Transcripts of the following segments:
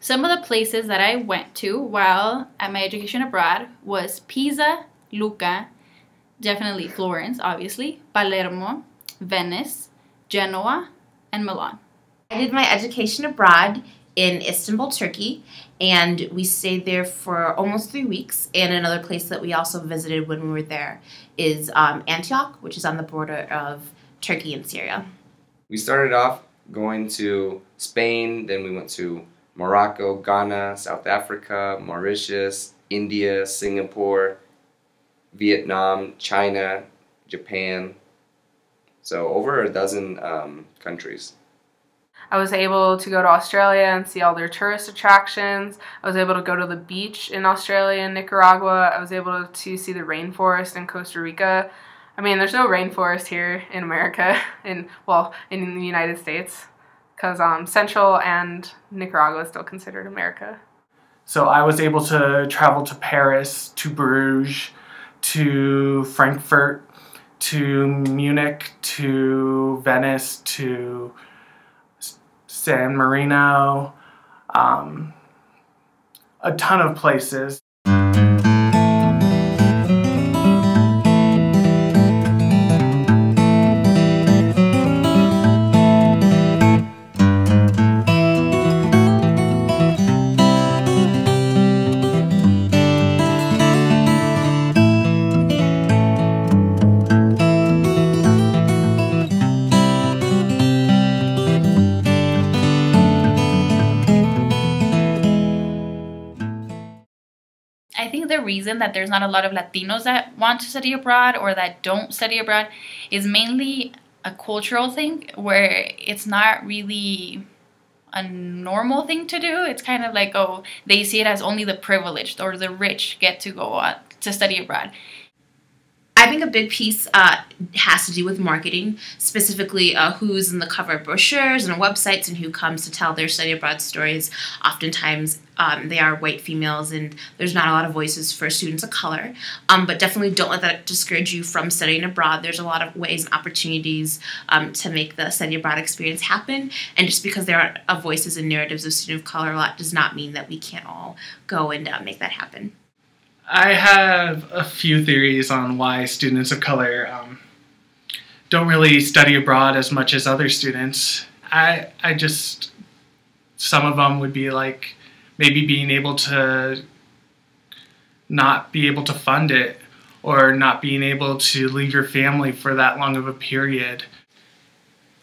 Some of the places that I went to while at my education abroad was Pisa, Lucca, definitely Florence, obviously, Palermo, Venice, Genoa, and Milan. I did my education abroad in Istanbul, Turkey, and we stayed there for almost 3 weeks. And another place that we also visited when we were there is Antioch, which is on the border of Turkey and Syria. We started off going to Spain, then we went to Morocco, Ghana, South Africa, Mauritius, India, Singapore, Vietnam, China, Japan. So over a dozen countries. I was able to go to Australia and see all their tourist attractions. I was able to go to the beach in Australia and Nicaragua. I was able to see the rainforest in Costa Rica. I mean, there's no rainforest here in America, in the United States, because Central and Nicaragua is still considered America. So I was able to travel to Paris, to Bruges, to Frankfurt, to Munich, to Venice, to San Marino, a ton of places. I think the reason that there's not a lot of Latinos that want to study abroad or that don't study abroad is mainly a cultural thing where it's not really a normal thing to do. It's kind of like, oh, they see it as only the privileged or the rich get to go to study abroad. I think a big piece has to do with marketing, specifically who's in the cover of brochures and websites and who comes to tell their study abroad stories. Oftentimes they are white females, and there's not a lot of voices for students of color. But definitely don't let that discourage you from studying abroad. There's a lot of ways and opportunities to make the study abroad experience happen. And just because there are voices and narratives of students of color a lot does not mean that we can't all go and make that happen. I have a few theories on why students of color don't really study abroad as much as other students. Some of them would be like maybe being able to not be able to fund it, or not being able to leave your family for that long of a period.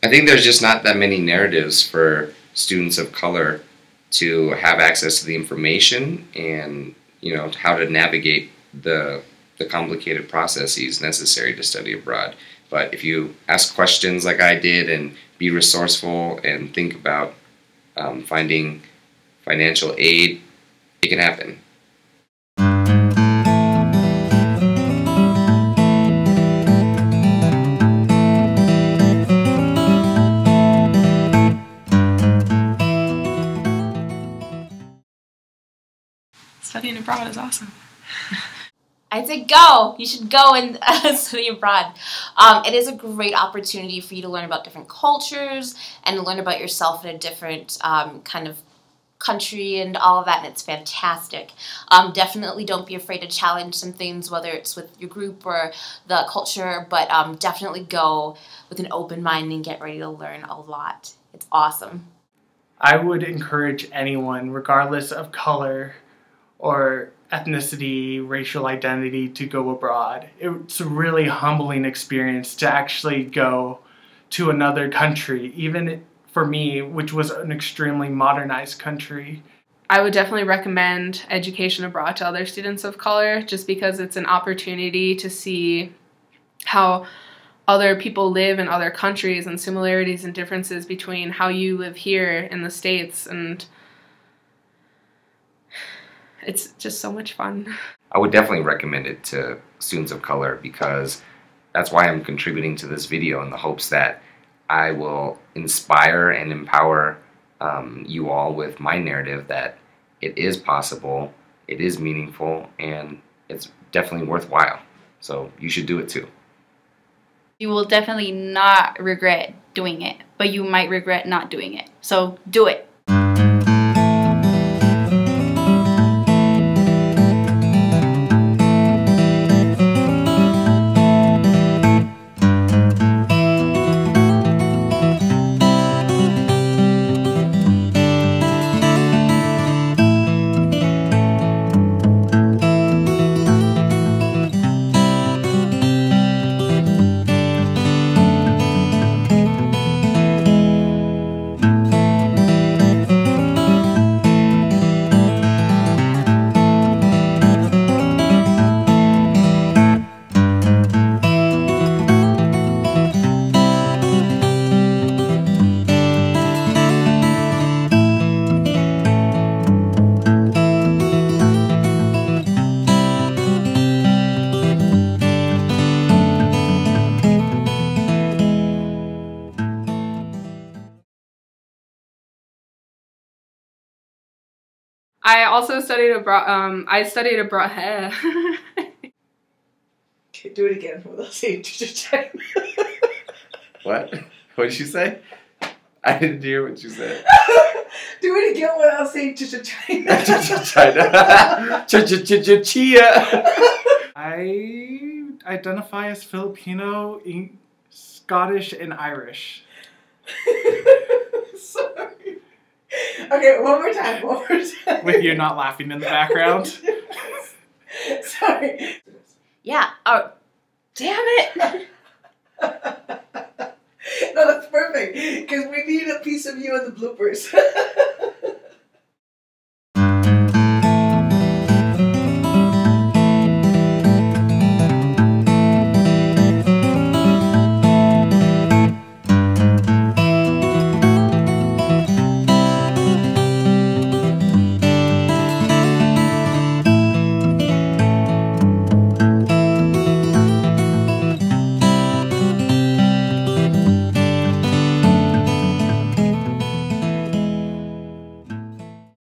I think there's just not that many narratives for students of color to have access to the information and how to navigate the complicated processes necessary to study abroad. But if you ask questions like I did and be resourceful and think about finding financial aid, it can happen. Studying abroad is awesome. I'd say go. You should go and study abroad. It is a great opportunity for you to learn about different cultures and learn about yourself in a different kind of country and all of that, and it's fantastic. Definitely don't be afraid to challenge some things, whether it's with your group or the culture, but definitely go with an open mind and get ready to learn a lot. It's awesome. I would encourage anyone, regardless of color or ethnicity, racial identity, to go abroad. It's a really humbling experience to actually go to another country, even for me, which was an extremely modernized country. I would definitely recommend education abroad to other students of color, just because it's an opportunity to see how other people live in other countries and similarities and differences between how you live here in the States, and it's just so much fun. I would definitely recommend it to students of color, because that's why I'm contributing to this video, in the hopes that I will inspire and empower you all with my narrative that it is possible, it is meaningful, and it's definitely worthwhile. So you should do it too. You will definitely not regret doing it, but you might regret not doing it. So do it. I also studied abroad. I studied abroad. Okay, do it again without saying China. What? What did you say? I didn't hear what you said. Do it again without saying China. China. Chia. I identify as Filipino, Scottish, and Irish. Sorry. Okay, one more time. With you not laughing in the background. Sorry. Yeah. Oh, damn it. No, that's perfect. Because we need a piece of you in the bloopers.